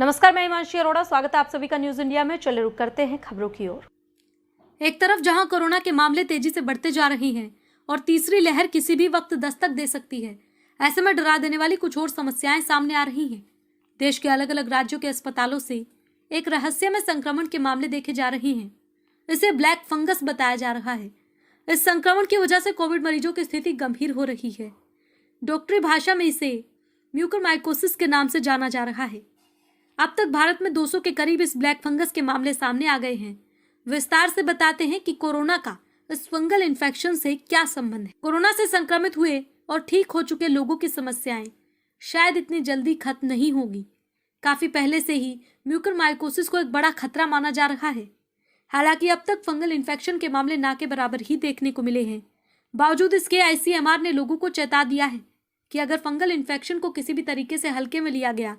नमस्कार, मैं हिमांशी अरोड़ा। स्वागत है आप सभी का न्यूज इंडिया में। चले रुक करते हैं खबरों की ओर। एक तरफ जहां कोरोना के मामले तेजी से बढ़ते जा रहे हैं और तीसरी लहर किसी भी वक्त दस्तक दे सकती है, ऐसे में डरा देने वाली कुछ और समस्याएं सामने आ रही हैं। देश के अलग अलग राज्यों के अस्पतालों से एक रहस्यमय संक्रमण के मामले देखे जा रहे हैं। इसे ब्लैक फंगस बताया जा रहा है। इस संक्रमण की वजह से कोविड मरीजों की स्थिति गंभीर हो रही है। डॉक्टरी भाषा में इसे म्यूकरमाइकोसिस के नाम से जाना जा रहा है। अब तक भारत में 200 के करीब इस ब्लैक फंगस के मामले सामने आ गए हैं। विस्तार से बताते हैं कि कोरोना का इस फंगल इन्फेक्शन से क्या संबंध है। कोरोना से संक्रमित हुए और ठीक हो चुके लोगों की समस्याएं शायद इतनी जल्दी खत्म नहीं होगी। काफी पहले से ही म्यूकरमाइकोसिस को एक बड़ा खतरा माना जा रहा है। हालांकि अब तक फंगल इन्फेक्शन के मामले ना के बराबर ही देखने को मिले हैं। बावजूद इसके ICMR ने लोगों को चेता दिया है कि अगर फंगल इन्फेक्शन को किसी भी तरीके से हल्के में लिया गया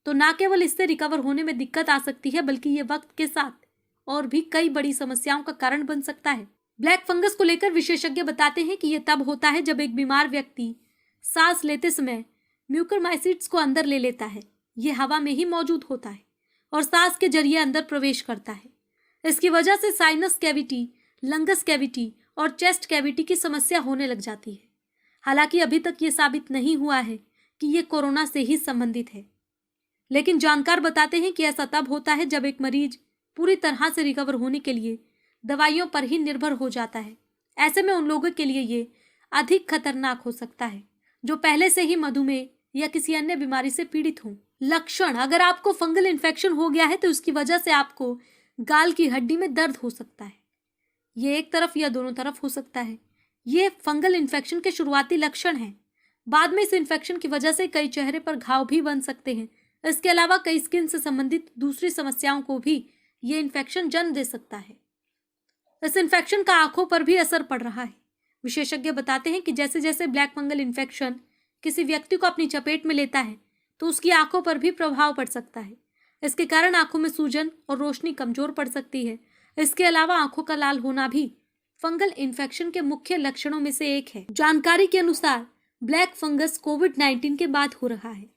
तो न केवल इससे रिकवर होने में दिक्कत आ सकती है, बल्कि ये वक्त के साथ और भी कई बड़ी समस्याओं का कारण बन सकता है। ब्लैक फंगस को लेकर विशेषज्ञ बताते हैं कि यह तब होता है जब एक बीमार व्यक्ति सांस लेते समय म्यूकरमाइसिट्स को अंदर ले लेता है। ये हवा में ही मौजूद होता है और सांस के जरिए अंदर प्रवेश करता है। इसकी वजह से साइनस कैविटी, लंगस कैविटी और चेस्ट कैविटी की समस्या होने लग जाती है। हालांकि अभी तक ये साबित नहीं हुआ है कि ये कोरोना से ही संबंधित है, लेकिन जानकार बताते हैं कि ऐसा तब होता है जब एक मरीज पूरी तरह से रिकवर होने के लिए दवाइयों पर ही निर्भर हो जाता है। ऐसे में उन लोगों के लिए ये अधिक खतरनाक हो सकता है जो पहले से ही मधुमेह या किसी अन्य बीमारी से पीड़ित हों। लक्षण: अगर आपको फंगल इन्फेक्शन हो गया है तो इसकी वजह से आपको गाल की हड्डी में दर्द हो सकता है। ये एक तरफ या दोनों तरफ हो सकता है। ये फंगल इन्फेक्शन के शुरुआती लक्षण हैं। बाद में इस इन्फेक्शन की वजह से कई चेहरे पर घाव भी बन सकते हैं। इसके अलावा कई स्किन से संबंधित दूसरी समस्याओं को भी ये इन्फेक्शन जन्म दे सकता है। इस इन्फेक्शन का आंखों पर भी असर पड़ रहा है। विशेषज्ञ बताते हैं कि जैसे जैसे ब्लैक फंगल इन्फेक्शन किसी व्यक्ति को अपनी चपेट में लेता है तो उसकी आंखों पर भी प्रभाव पड़ सकता है। इसके कारण आंखों में सूजन और रोशनी कमजोर पड़ सकती है। इसके अलावा आंखों का लाल होना भी फंगल इन्फेक्शन के मुख्य लक्षणों में से एक है। जानकारी के अनुसार ब्लैक फंगस कोविड-19 के बाद हो रहा है।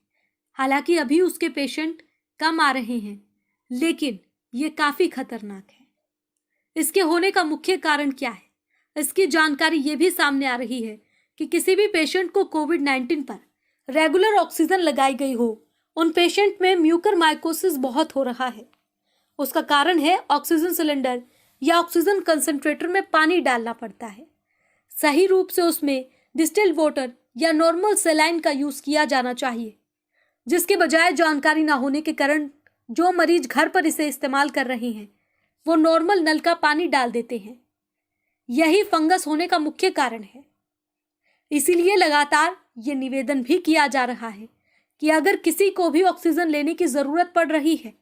हालांकि अभी उसके पेशेंट कम आ रहे हैं, लेकिन ये काफी खतरनाक है। इसके होने का मुख्य कारण क्या है? इसकी जानकारी ये भी सामने आ रही है कि किसी भी पेशेंट को कोविड-19 पर रेगुलर ऑक्सीजन लगाई गई हो, उन पेशेंट में म्यूकरमाइकोसिस बहुत हो रहा है। उसका कारण है ऑक्सीजन सिलेंडर या ऑक्सीजन कंसंट्रेटर में पानी डालना पड़ता है। सही रूप से उसमें डिस्टिल्ड वाटर या नॉर्मल सलाइन का यूज किया जाना चाहिए, जिसके बजाय जानकारी ना होने के कारण जो मरीज घर पर इसे इस्तेमाल कर रहे हैं वो नॉर्मल नल का पानी डाल देते हैं। यही फंगस होने का मुख्य कारण है। इसीलिए लगातार ये निवेदन भी किया जा रहा है कि अगर किसी को भी ऑक्सीजन लेने की जरूरत पड़ रही है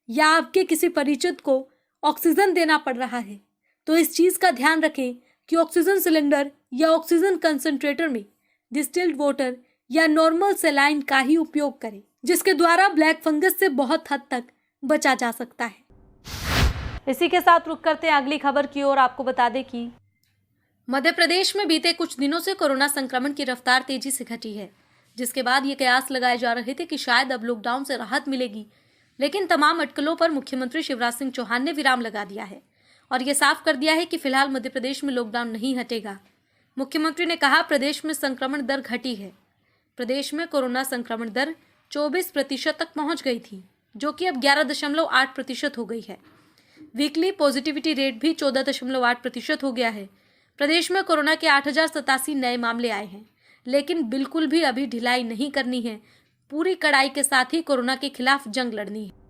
या आपके किसी परिचित को ऑक्सीजन देना पड़ रहा है तो इस चीज का ध्यान रखें कि ऑक्सीजन सिलेंडर या ऑक्सीजन कंसंट्रेटर में डिस्टिल्ड वाटर या नॉर्मल सलाइन का ही उपयोग करें, जिसके द्वारा ब्लैक फंगस से बहुत हद तक बचा जा सकता है। इसी के साथ रुक करते हैं अगली खबर की ओर। आपको बता दें कि मध्य प्रदेश में बीते कुछ दिनों से कोरोना संक्रमण की रफ्तार तेजी से घटी है, जिसके बाद ये कयास लगाए जा रहे थे कि शायद अब लॉकडाउन से राहत मिलेगी। लेकिन तमाम अटकलों पर मुख्यमंत्री शिवराज सिंह चौहान ने विराम लगा दिया है और ये साफ कर दिया है कि फिलहाल मध्य प्रदेश में लॉकडाउन नहीं हटेगा। मुख्यमंत्री ने कहा, प्रदेश में संक्रमण दर घटी है। प्रदेश में कोरोना संक्रमण दर 24% तक पहुंच गई थी, जो कि अब 11.8% हो गई है। वीकली पॉजिटिविटी रेट भी 14.8% हो गया है। प्रदेश में कोरोना के 8,087 नए मामले आए हैं, लेकिन बिल्कुल भी अभी ढिलाई नहीं करनी है। पूरी कड़ाई के साथ ही कोरोना के खिलाफ जंग लड़नी है।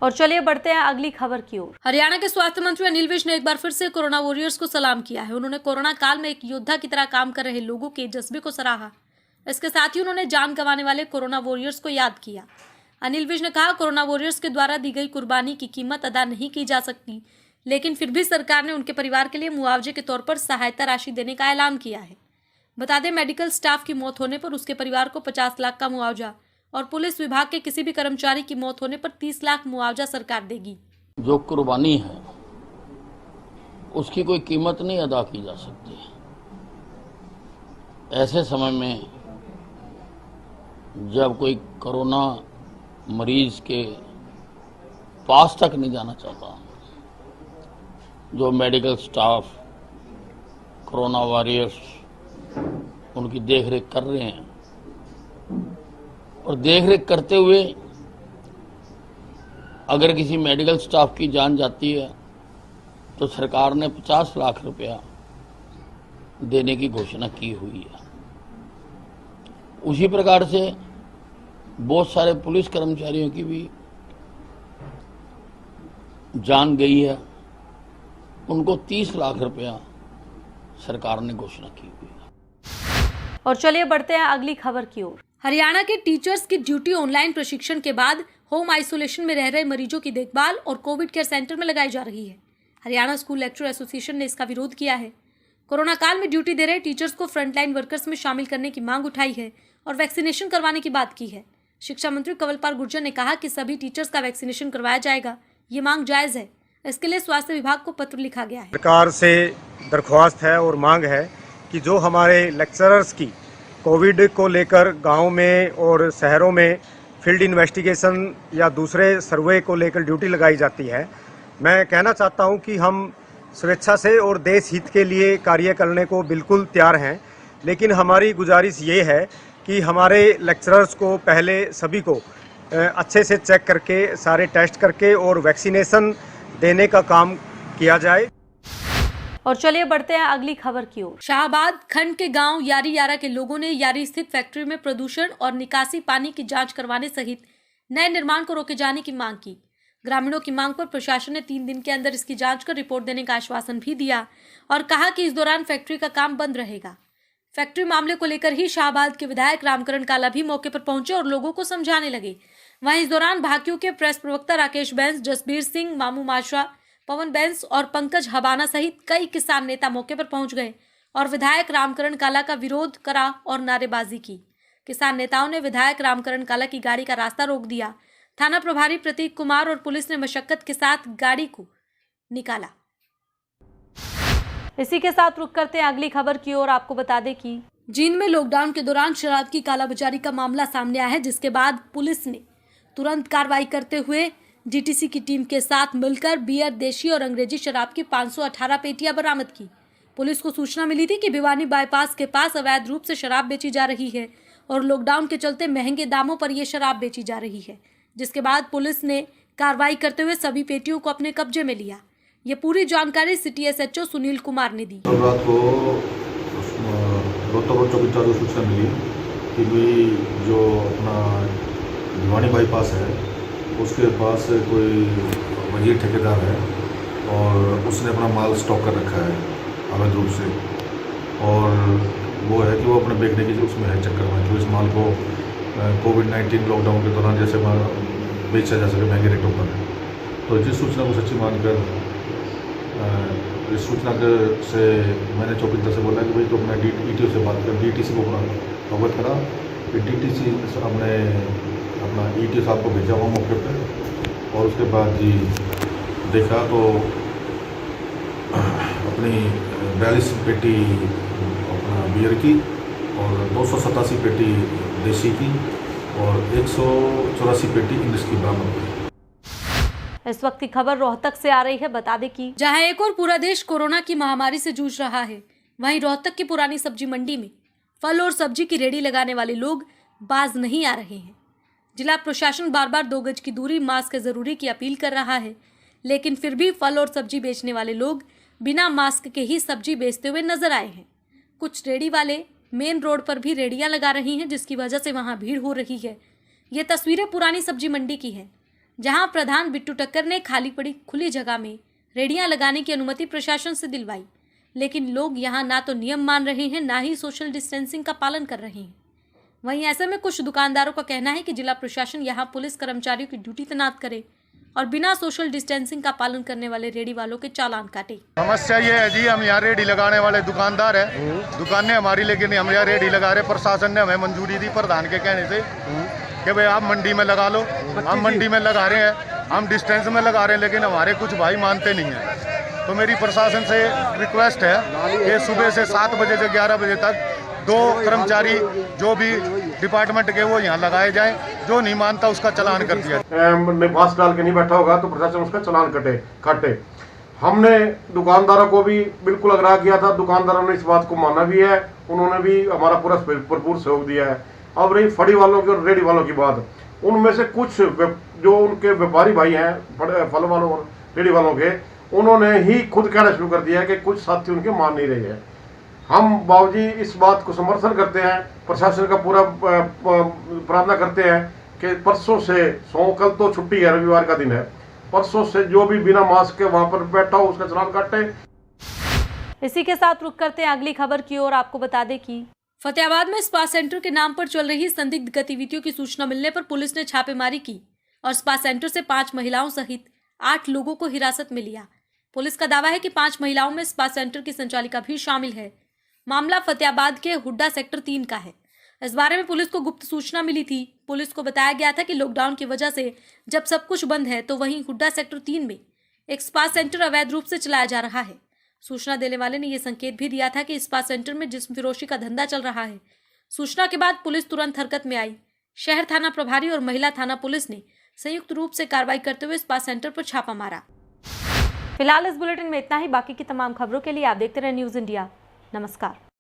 और चलिए बढ़ते हैं अगली खबर की ओर। हरियाणा के स्वास्थ्य मंत्री अनिल विज ने एक बार फिर से कोरोना वॉरियर्स को सलाम किया है। उन्होंने कोरोना काल में एक योद्धा की तरह काम कर रहे लोगों के जज्बे को सराहा। इसके साथ ही उन्होंने जान गंवाने वाले कोरोना वॉरियर्स को याद किया। अनिल विज ने कहा, कोरोना वॉरियर्स के द्वारा दी गई कुर्बानी की कीमत अदा नहीं की जा सकती, लेकिन फिर भी सरकार ने उनके परिवार के लिए मुआवजे के तौर पर सहायता राशि देने का ऐलान किया है। बता दें, मेडिकल स्टाफ की मौत होने पर उसके परिवार को 50 लाख का मुआवजा और पुलिस विभाग के किसी भी कर्मचारी की मौत होने पर 30 लाख मुआवजा सरकार देगी। जो कुर्बानी है उसकी कोई कीमत नहीं अदा की जा सकती। ऐसे समय में जब कोई कोरोना मरीज के पास तक नहीं जाना चाहता। जो मेडिकल स्टाफ, कोरोना वॉरियर्स उनकी देखरेख कर रहे हैं, और देखरेख करते हुए अगर किसी मेडिकल स्टाफ की जान जाती है तो सरकार ने 50 लाख रुपया देने की घोषणा की हुई है। उसी प्रकार से बहुत सारे पुलिस कर्मचारियों की भी जान गई है, उनको 30 लाख रुपया सरकार ने घोषणा की हुई है। और चलिए बढ़ते हैं अगली खबर की ओर। हरियाणा के टीचर्स की ड्यूटी ऑनलाइन प्रशिक्षण के बाद होम आइसोलेशन में रह रहे मरीजों की देखभाल और कोविड केयर सेंटर में लगाई जा रही है। हरियाणा स्कूल लेक्चर एसोसिएशन ने इसका विरोध किया है। कोरोना काल में ड्यूटी दे रहे टीचर्स को फ्रंटलाइन वर्कर्स में शामिल करने की मांग उठाई है और वैक्सीनेशन करवाने की बात की है। शिक्षा मंत्री कंवरपाल गुर्जर ने कहा कि सभी टीचर्स का वैक्सीनेशन करवाया जाएगा। ये मांग जायज है। इसके लिए स्वास्थ्य विभाग को पत्र लिखा गया है। सरकार से दरख्वास्त है और मांग है कि जो हमारे लेक्चरर्स की कोविड को लेकर गांव में और शहरों में फील्ड इन्वेस्टिगेशन या दूसरे सर्वे को लेकर ड्यूटी लगाई जाती है, मैं कहना चाहता हूं कि हम स्वेच्छा से और देश हित के लिए कार्य करने को बिल्कुल तैयार हैं, लेकिन हमारी गुजारिश ये है कि हमारे लेक्चरर्स को पहले सभी को अच्छे से चेक करके, सारे टेस्ट करके और वैक्सीनेशन देने का काम किया जाए। और चलिए बढ़ते हैं अगली खबर की ओर। शाहबाद खंड के गांव यारी यारा के लोगों ने यारी स्थित फैक्ट्री में प्रदूषण और निकासी पानी की जांच करवाने सहित नए निर्माण को रोके जाने की मांग की। ग्रामीणों की मांग पर प्रशासन ने 3 दिन के अंदर इसकी जांच कर रिपोर्ट देने का आश्वासन भी दिया और कहा कि इस दौरान फैक्ट्री का काम बंद रहेगा। फैक्ट्री मामले को लेकर ही शाहबाद के विधायक रामकरण काला भी मौके पर पहुंचे और लोगों को समझाने लगे। वहीं इस दौरान भाकियू के प्रेस प्रवक्ता राकेश बैंस, जसबीर सिंह, मामू माशा, पवन बैंस और पंकज हबाना सहित कई किसान नेता मौके पर पहुंच गए और विधायक रामकरण काला का विरोध करा और नारेबाजी की। किसान नेताओं ने विधायक रामकरण काला की गाड़ी का रास्ता रोक दिया। थाना प्रभारी प्रतीक कुमार और पुलिस ने मशक्कत के साथ गाड़ी को निकाला। इसी के साथ रुक करते हैं अगली खबर की ओर। आपको बता दें कि जींद में लॉकडाउन के दौरान शराब की कालाबाजारी का मामला सामने आया है, जिसके बाद पुलिस ने तुरंत कार्रवाई करते हुए डीटीसी की टीम के साथ मिलकर बियर, देशी और अंग्रेजी शराब की 518 पेटियां बरामद की। पुलिस को सूचना मिली थी कि भिवानी बाईपास के पास अवैध रूप से शराब बेची जा रही है और लॉकडाउन के चलते महंगे दामों पर यह शराब बेची जा रही है, जिसके बाद पुलिस ने कार्रवाई करते हुए सभी पेटियों को अपने कब्जे में लिया। ये पूरी जानकारी सिटी एसएचओ सुनील कुमार ने दी। रात को रोहतक चौकीदार को सूचना मिली कि भाई जो अपना भिवानी बाईपास है उसके पास कोई वही ठेकेदार है और उसने अपना माल स्टॉक कर रखा है अवैध रूप से, और वो है कि वो अपने बेचने की उसमें है चक्कर में, तो इस माल को कोविड-19 लॉकडाउन के दौरान जैसे बेचा जा सके महंगे रेटों पर। तो जिस सूचना को सच्ची मानकर इस सूचना से मैंने चौकीदार से बोला कि भाई तो अपना डीटीओ से बात कर, डीटीसी को अपना अवगत करा। फिर डीटीसी हमने अपना ईटीओ साहब को भेजा हुआ मौके पर, और उसके बाद जी देखा तो अपनी 42 पेटी अपना बियर की और 287 पेटी देसी की और 184 पेटी इंग्लिश की बरामद हुई। इस वक्त की खबर रोहतक से आ रही है। बता दें कि जहां एक और पूरा देश कोरोना की महामारी से जूझ रहा है, वहीं रोहतक की पुरानी सब्जी मंडी में फल और सब्जी की रेडी लगाने वाले लोग बाज नहीं आ रहे हैं। जिला प्रशासन बार बार 2 गज की दूरी, मास्क जरूरी की अपील कर रहा है, लेकिन फिर भी फल और सब्जी बेचने वाले लोग बिना मास्क के ही सब्जी बेचते हुए नजर आए हैं। कुछ रेडी वाले मेन रोड पर भी रेडियां लगा रही हैं, जिसकी वजह से वहां भीड़ हो रही है। ये तस्वीरें पुरानी सब्जी मंडी की है, जहां प्रधान बिट्टू टक्कर ने खाली पड़ी खुली जगह में रेडियां लगाने की अनुमति प्रशासन से दिलवाई, लेकिन लोग यहां ना तो नियम मान रहे हैं, ना ही सोशल डिस्टेंसिंग का पालन कर रहे हैं। वहीं ऐसे में कुछ दुकानदारों का कहना है कि जिला प्रशासन यहां पुलिस कर्मचारियों की ड्यूटी तैनात करे और बिना सोशल डिस्टेंसिंग का पालन करने वाले रेडी वालों के चालान काटे। समस्या ये है जी, हम यहाँ रेडी लगाने वाले दुकानदार हैं, दुकानें हमारी, लेकिन हम यहाँ रेडी लगा रहे। प्रशासन ने हमें मंजूरी दी प्रधान के कहने से कि भाई आप मंडी में लगा लो। हम मंडी में लगा रहे हैं, हम डिस्टेंस में लगा रहे हैं, लेकिन हमारे कुछ भाई मानते नहीं हैं। तो मेरी प्रशासन से रिक्वेस्ट है कि सुबह से 7 बजे से 11 बजे तक 2 कर्मचारी जो भी डिपार्टमेंट के वो यहाँ लगाए जाएं, जो नहीं मानता उसका चालान कर दिया जाए। मास्क डाल के नहीं बैठा होगा तो प्रशासन उसका चालान काटे। हमने दुकानदारों को भी बिल्कुल आग्रह किया था, दुकानदारों ने इस बात को माना भी है, उन्होंने भी हमारा पूरा भरपूर सहयोग दिया है। अब रही फड़ी वालों की और रेडी वालों की बात, उनमें से कुछ जो उनके व्यापारी भाई हैं फल वालों और रेडी वालों के, उन्होंने ही खुद कहना शुरू कर दिया है कि कुछ साथी उनके मान नहीं रहे हैं। हम बाबूजी इस बात को समर्थन करते हैं, प्रशासन का पूरा प्रार्थना करते हैं कि परसों से कल तो छुट्टी है, रविवार का दिन है, परसों से जो भी बिना मास्क के वहां पर बैठा हो उसका चालान काटे। इसी के साथ रुक करते हैं अगली खबर की ओर। आपको बता दें कि फतेहाबाद में स्पा सेंटर के नाम पर चल रही संदिग्ध गतिविधियों की सूचना मिलने पर पुलिस ने छापेमारी की और स्पा सेंटर से 5 महिलाओं सहित 8 लोगों को हिरासत में लिया। पुलिस का दावा है कि 5 महिलाओं में स्पा सेंटर की संचालिका भी शामिल है। मामला फतेहाबाद के हुड्डा सेक्टर 3 का है। इस बारे में पुलिस को गुप्त सूचना मिली थी। पुलिस को बताया गया था कि लॉकडाउन की वजह से जब सब कुछ बंद है तो वहीं हुड्डा सेक्टर 3 में एक स्पा सेंटर अवैध रूप से चलाया जा रहा है। सूचना देने वाले ने यह संकेत भी दिया था कि स्पा सेंटर में जिस्म फिरोशी का धंधा चल रहा है। सूचना के बाद पुलिस तुरंत हरकत में आई। शहर थाना प्रभारी और महिला थाना पुलिस ने संयुक्त रूप से कार्रवाई करते हुए स्पा सेंटर पर छापा मारा। फिलहाल इस बुलेटिन में इतना ही। बाकी की तमाम खबरों के लिए आप देखते रहे न्यूज़ इंडिया। नमस्कार।